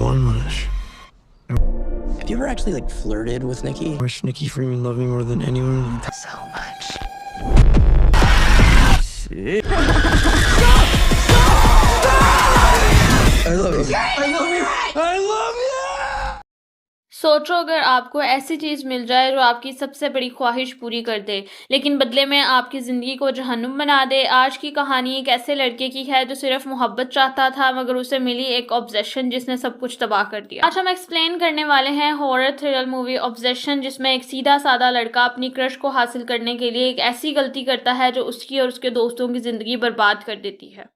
one wish. Have you ever actually flirted with Nikki? I wish Nikki Freeman loved me more than anyone. So much. I love you. I love you. I love you. सोचो अगर आपको ऐसी चीज़ मिल जाए जो आपकी सबसे बड़ी ख्वाहिश पूरी कर दे, लेकिन बदले में आपकी ज़िंदगी को जहन्नुम बना दे। आज की कहानी एक ऐसे लड़के की है जो सिर्फ मोहब्बत चाहता था, मगर उसे मिली एक ऑब्सेशन जिसने सब कुछ तबाह कर दिया। आज हम एक्सप्लेन करने वाले हैं हॉरर थ्रिलर मूवी ऑब्सेशन, जिसमें एक सीधा साधा लड़का अपनी क्रश को हासिल करने के लिए एक ऐसी गलती करता है जो उसकी और उसके दोस्तों की ज़िंदगी बर्बाद कर देती है।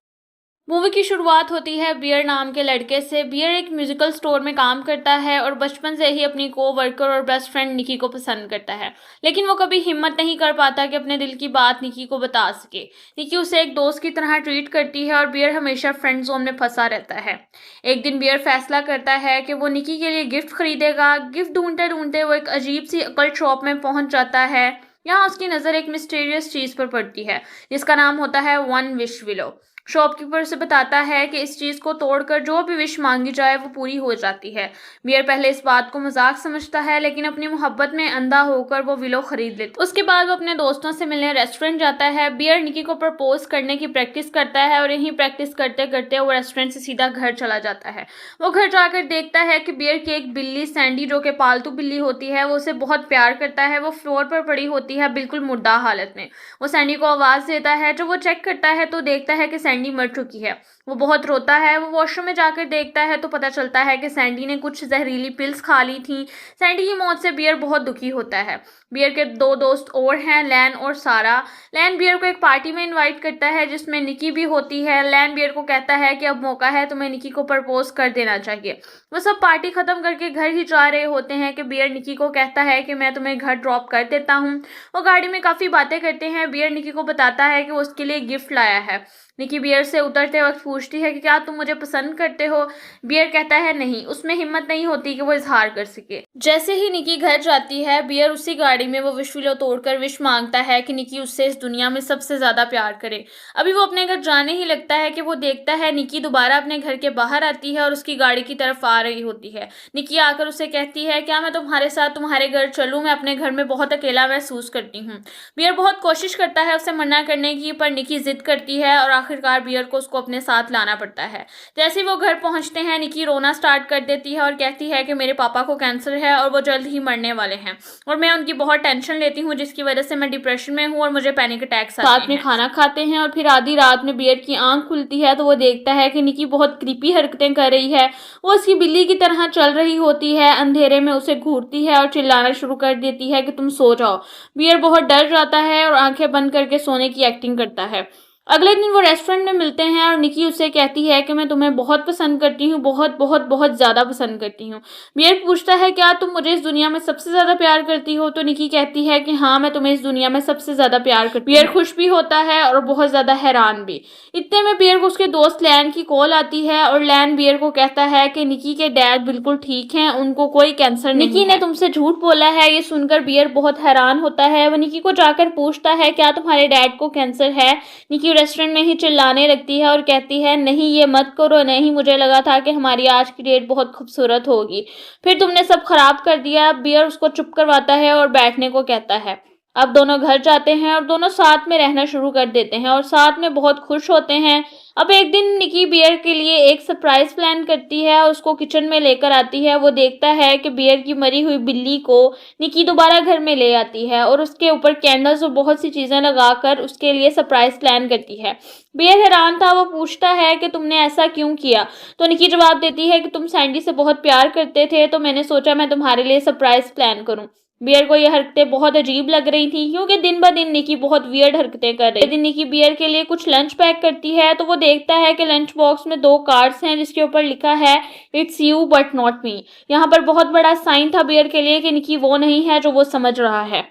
मूवी की शुरुआत होती है बियर नाम के लड़के से। बियर एक म्यूजिकल स्टोर में काम करता है और बचपन से ही अपनी को वर्कर और बेस्ट फ्रेंड निकी को पसंद करता है, लेकिन वो कभी हिम्मत नहीं कर पाता कि अपने दिल की बात निकी को बता सके। निकी उसे एक दोस्त की तरह ट्रीट करती है और बियर हमेशा फ्रेंड जोन में फंसा रहता है। एक दिन बियर फैसला करता है कि वो निकी के लिए गिफ्ट खरीदेगा। गिफ्ट ढूंढते ढूंढते वो एक अजीब सी अकल्ट शॉप में पहुंच जाता है। यहाँ उसकी नज़र एक मिस्टीरियस चीज़ पर पड़ती है जिसका नाम होता है वन विश विलो। शॉपकीपर से बताता है कि इस चीज़ को तोड़कर जो भी विश मांगी जाए वो पूरी हो जाती है। बियर पहले इस बात को मजाक समझता है, लेकिन अपनी मोहब्बत में अंधा होकर वो विलो खरीद लेता है। उसके बाद वो अपने दोस्तों से मिलने रेस्टोरेंट जाता है। बियर निकी को प्रपोज करने की प्रैक्टिस करता है और यही प्रैक्टिस करते करते वो रेस्टोरेंट से सीधा घर चला जाता है। वो घर जाकर देखता है कि बियर की एक बिल्ली सैंडी, जो कि पालतू बिल्ली होती है, वो उसे बहुत प्यार करता है। वो फ्लोर पर पड़ी होती है बिल्कुल मुर्दा हालत में। वो सैंडी को आवाज़ देता है। जब वो चेक करता है तो देखता है कि सैंडी मर चुकी है। वो बहुत रोता है। वो वॉशरूम में जाकर देखता है तो पता चलता है कि सैंडी ने कुछ जहरीली पिल्स खा ली थी। सैंडी की मौत से बियर बहुत दुखी होता है। बियर के दो दोस्त और हैं, लैन और सारा। लैन बियर को एक पार्टी में इनवाइट करता है जिसमें निकी भी होती है। लैन बियर को कहता है कि अब मौका है, तुम्हें निकी को प्रपोज कर देना चाहिए। वो सब पार्टी खत्म करके घर ही जा रहे होते हैं कि बियर निकी को कहता है कि मैं तुम्हें घर ड्रॉप कर देता हूँ। वो गाड़ी में काफ़ी बातें करते हैं। बियर निकी को बताता है कि वो उसके लिए गिफ्ट लाया है। निकी बियर से उतरते वक्त पूछती है कि क्या तुम मुझे पसंद करते हो। बियर कहता है नहीं। उसमें हिम्मत नहीं होती कि वो इजहार कर सके। जैसे ही निकी घर जाती है, बियर उसी गाड़ी में वो विश विलो तोड़कर विश मांगता है कि निकी उससे इस दुनिया में सबसे ज्यादा प्यार करे। अभी वो अपने घर जाने ही लगता है कि वो देखता है निकी दोबारा अपने घर के बाहर आती है और उसकी गाड़ी की तरफ आ रही होती है। निकी आकर उसे कहती है, क्या मैं तुम्हारे साथ तुम्हारे घर चलूं? मैं अपने घर में बहुत अकेला महसूस करती हूँ। बियर बहुत कोशिश करता है उसे मना करने की, पर निकी जिद करती है और आखिरकार बियर को उसको अपने साथ लाना पड़ता है। जैसे वो घर पहुंचते हैं, निकी रोना स्टार्ट कर देती है और कहती है कि मेरे पापा को कैंसर है और वो जल्द ही मरने वाले हैं और मैं उनकी बहुत टेंशन लेती हूँ, जिसकी वजह से मैं डिप्रेशन में हूँ और मुझे पैनिक अटैक्स आते हैं। साथ में खाना खाते हैं और फिर आधी रात में बियर की आंख खुलती है तो वो देखता है कि निकी बहुत क्रीपी हरकतें कर रही है। वो उसकी बिल्ली की तरह चल रही होती है। अंधेरे में उसे घूरती है और चिल्लाना शुरू कर देती है कि तुम सो जाओ। बियर बहुत डर जाता है और आंखें बंद करके सोने की एक्टिंग करता है। अगले दिन वो रेस्टोरेंट में मिलते हैं और निकी उसे कहती है कि मैं तुम्हें बहुत पसंद करती हूँ, बहुत बहुत बहुत ज़्यादा पसंद करती हूँ। बियर पूछता है, क्या तुम मुझे इस दुनिया में सबसे ज़्यादा प्यार करती हो? तो निकी कहती है कि हाँ, मैं तुम्हें इस दुनिया में सबसे ज़्यादा प्यार करती हूँ। बियर खुश भी होता है और बहुत ज़्यादा हैरान भी। इतने में बियर को उसके दोस्त लैन की कॉल आती है और लैन बियर को कहता है कि निकी के डैड बिल्कुल ठीक हैं, उनको कोई कैंसर नहीं है। निकी ने तुमसे झूठ बोला है। ये सुनकर बियर बहुत हैरान होता है। वो निकी को जाकर पूछता है, क्या तुम्हारे डैड को कैंसर है? निकी रेस्टोरेंट में ही चिल्लाने लगती है और कहती है, नहीं ये मत करो, नहीं मुझे लगा था कि हमारी आज की डेट बहुत खूबसूरत होगी, फिर तुमने सब खराब कर दिया। बियर उसको चुप करवाता है और बैठने को कहता है। अब दोनों घर जाते हैं और दोनों साथ में रहना शुरू कर देते हैं और साथ में बहुत खुश होते हैं। अब एक दिन निकी बियर के लिए एक सरप्राइज प्लान करती है और उसको किचन में लेकर आती है। वो देखता है कि बियर की मरी हुई बिल्ली को निकी दोबारा घर में ले आती है और उसके ऊपर कैंडल्स और बहुत सी चीज़ें लगाकर उसके लिए सरप्राइज प्लान करती है। बियर हैरान था। वो पूछता है कि तुमने ऐसा क्यों किया? तो निकी जवाब देती है कि तुम सैंडी से बहुत प्यार करते थे, तो मैंने सोचा मैं तुम्हारे लिए सरप्राइज प्लान करूं। बियर को ये हरकतें बहुत अजीब लग रही थी क्योंकि दिन ब दिन निकी बहुत वियर्ड हरकतें कर रही थी। निकी बियर के लिए कुछ लंच पैक करती है तो वो देखता है कि लंच बॉक्स में 2 कार्ड्स हैं जिसके ऊपर लिखा है it's you but not me. यहाँ पर बहुत बड़ा साइन था बियर के लिए कि निकी वो नहीं है जो वो समझ रहा है।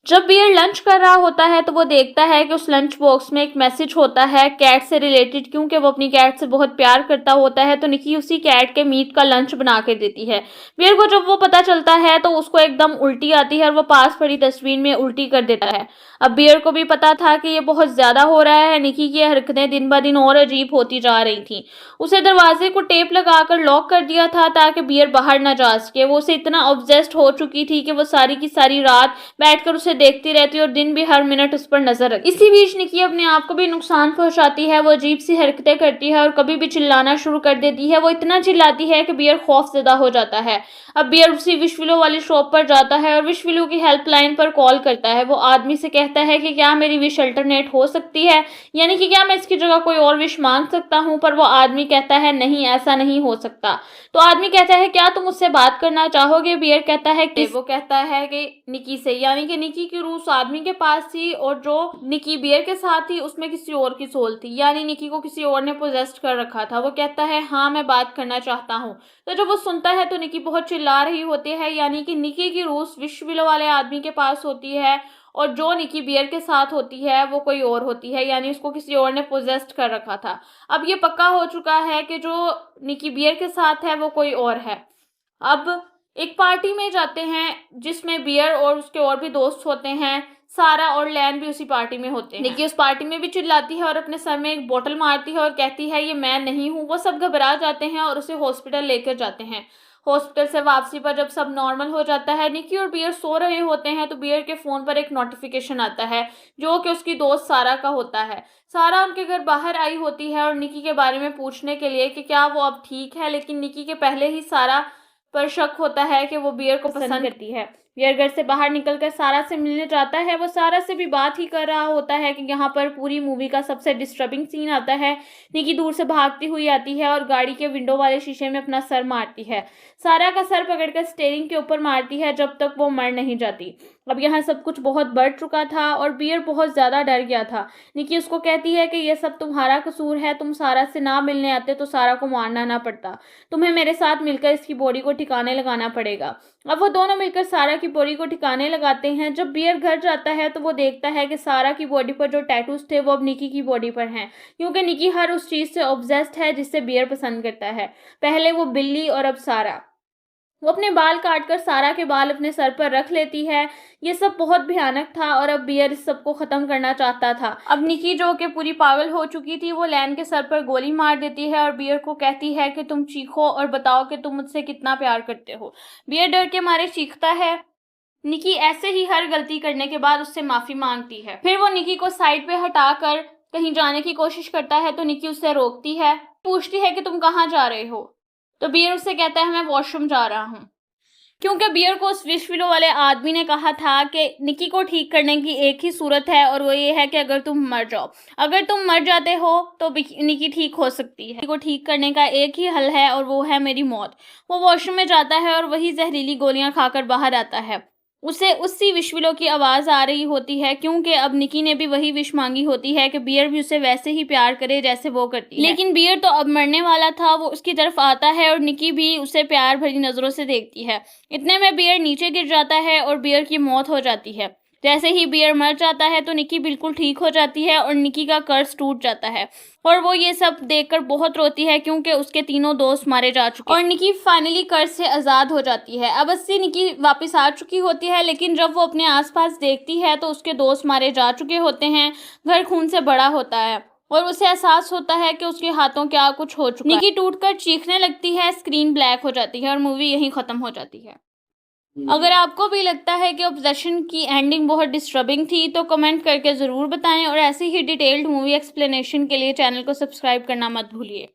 जब बियर लंच कर रहा होता है तो वो देखता है कि उस लंच बॉक्स में एक मैसेज होता है कैट से रिलेटेड, क्योंकि वो अपनी कैट से बहुत प्यार करता होता है। तो निकी उसी कैट के मीट का लंच बना के देती है। बियर को जब वो पता चलता है तो उसको एकदम उल्टी आती है और वो पास पड़ी तस्वीर में उल्टी कर देता है। अब बियर को भी पता था कि ये बहुत ज्यादा हो रहा है। निकी की हरकतें दिन ब दिन और अजीब होती जा रही थी। उसे दरवाजे को टेप लगाकर लॉक कर दिया था ताकि बियर बाहर न जा सके। वो उसे इतना ऑब्सेस्ड हो चुकी थी कि वो सारी की सारी रात बैठकर उसे देखती रहती और दिन भी हर मिनट उस पर नजर रखती। इसी बीच निकी अपने आप को भी नुकसान पहुंचाती है। वो अजीब सी हरकतें करती है और कभी भी चिल्लाना शुरू कर देती है। वो इतना चिल्लाती है कि बियर खौफजदा हो जाता है। अब बियर उसी विश विलो वाली शॉप पर जाता है और विश विलो की हेल्पलाइन पर कॉल करता है। वो आदमी से कहता है कि क्या मेरी विश अल्टरनेट हो सकती है, यानी कि क्या मैं इसकी जगह कोई और विश मांग सकता हूं। पर वो आदमी कहता है नहीं, ऐसा नहीं हो सकता। तो आदमी कहता है क्या तुम मुझसे बात करना चाहोगे। बियर कहता है कि वो कहता है कि निकी से, यानी कि निकी की रूह उस आदमी के पास थी और जो निकी बियर के साथ थी उसमें किसी और की सोल थी, यानी निकी को किसी और ने पोजेस्ट कर रखा था। वो कहता है हाँ मैं बात करना चाहता हूँ। तो जब वो सुनता है तो निकी बहुत चिल्ला रही होती है, यानी कि निकी की रूह विश विलो वाले आदमी के पास होती है और जो निकी बियर के साथ होती है वो कोई और होती है, यानी उसको किसी और ने पोजेस्ट कर रखा था। अब ये पक्का हो चुका है कि जो निकी बियर के साथ है वो कोई और है। अब एक पार्टी में जाते हैं जिसमें बियर और उसके और भी दोस्त होते हैं। सारा और लैन भी उसी पार्टी में होते हैं। निकी उस पार्टी में भी चिल्लाती है और अपने सर में एक बोतल मारती है और कहती है ये मैं नहीं हूँ। वो सब घबरा जाते हैं और उसे हॉस्पिटल लेकर जाते हैं। हॉस्पिटल से वापसी पर जब सब नॉर्मल हो जाता है, निकी और बियर सो रहे होते हैं तो बियर के फोन पर एक नोटिफिकेशन आता है जो कि उसकी दोस्त सारा का होता है। सारा उनके घर बाहर आई होती है और निकी के बारे में पूछने के लिए कि क्या वो अब ठीक है, लेकिन निकी के पहले ही सारा पर शक होता है कि वो बियर को पसंद करती है। बियर घर से बाहर निकलकर सारा से मिलने जाता है। वो सारा से भी बात ही कर रहा होता है कि यहाँ पर पूरी मूवी का सबसे डिस्टर्बिंग सीन आता है। निकी दूर से भागती हुई आती है और गाड़ी के विंडो वाले शीशे में अपना सर मारती है। सारा का सर पकड़कर स्टीयरिंग के ऊपर मारती है जब तक वो मर नहीं जाती। अब यहाँ सब कुछ बहुत बढ़ चुका था और बियर बहुत ज्यादा डर गया था। निकी उसको कहती है कि ये सब तुम्हारा कसूर है, तुम सारा से ना मिलने आते तो सारा को मारना ना पड़ता। तुम्हें मेरे साथ मिलकर इसकी बॉडी को ठिकाने लगाना पड़ेगा। अब वो दोनों मिलकर सारा की बॉडी को ठिकाने लगाते हैं। जब बियर घर जाता है तो वो देखता है कि सारा की बॉडी पर जो टैटूज थे वो अब निकी की बॉडी पर हैं, क्योंकि निकी हर उस चीज से ऑब्सेस्ड है जिससे बियर पसंद करता है। पहले वो बिल्ली और अब सारा। वो अपने बाल काटकर सारा के बाल अपने सर पर रख लेती है। ये सब बहुत भयानक था और अब बियर इस सब को खत्म करना चाहता था। अब निकी जो कि पूरी पागल हो चुकी थी वो लैन के सर पर गोली मार देती है और बियर को कहती है कि तुम चीखो और बताओ कि तुम मुझसे कितना प्यार करते हो। बियर डर के मारे चीखता है। निकी ऐसे ही हर गलती करने के बाद उससे माफी मांगती है। फिर वो निकी को साइड पे हटाकर कहीं जाने की कोशिश करता है तो निकी उससे रोकती है, पूछती है कि तुम कहाँ जा रहे हो। तो बियर उससे कहता है मैं वॉशरूम जा रहा हूँ, क्योंकि बियर को उस विश विलो वाले आदमी ने कहा था कि निकी को ठीक करने की एक ही सूरत है और वो ये है कि अगर तुम मर जाओ। अगर तुम मर जाते हो तो निकी ठीक हो सकती है। निकी को ठीक करने का एक ही हल है और वो है मेरी मौत। वो वॉशरूम में जाता है और वही जहरीली गोलियां खाकर बाहर आता है। उसे उसी विश विलो की आवाज आ रही होती है, क्योंकि अब निकी ने भी वही विश मांगी होती है कि बियर भी उसे वैसे ही प्यार करे जैसे वो करती है। लेकिन बियर तो अब मरने वाला था। वो उसकी तरफ आता है और निकी भी उसे प्यार भरी नजरों से देखती है। इतने में बियर नीचे गिर जाता है और बियर की मौत हो जाती है। जैसे ही बियर मर जाता है तो निकी बिल्कुल ठीक हो जाती है और निकी का कर्ज टूट जाता है और वो ये सब देखकर बहुत रोती है, क्योंकि उसके तीनों दोस्त मारे जा चुके हैं और निकी फाइनली कर्ज से आज़ाद हो जाती है। अब अस्सी निकी वापस आ चुकी होती है, लेकिन जब वो अपने आसपास देखती है तो उसके दोस्त मारे जा चुके होते हैं। घर खून से बड़ा होता है और उसे एहसास होता है कि उसके हाथों क्या कुछ हो चुका है। निकी टूटकर चीखने लगती है, स्क्रीन ब्लैक हो जाती है और मूवी यहीं खत्म हो जाती है। अगर आपको भी लगता है कि ऑब्सेशन की एंडिंग बहुत डिस्टर्बिंग थी तो कमेंट करके ज़रूर बताएं और ऐसी ही डिटेल्ड मूवी एक्सप्लेनेशन के लिए चैनल को सब्सक्राइब करना मत भूलिए।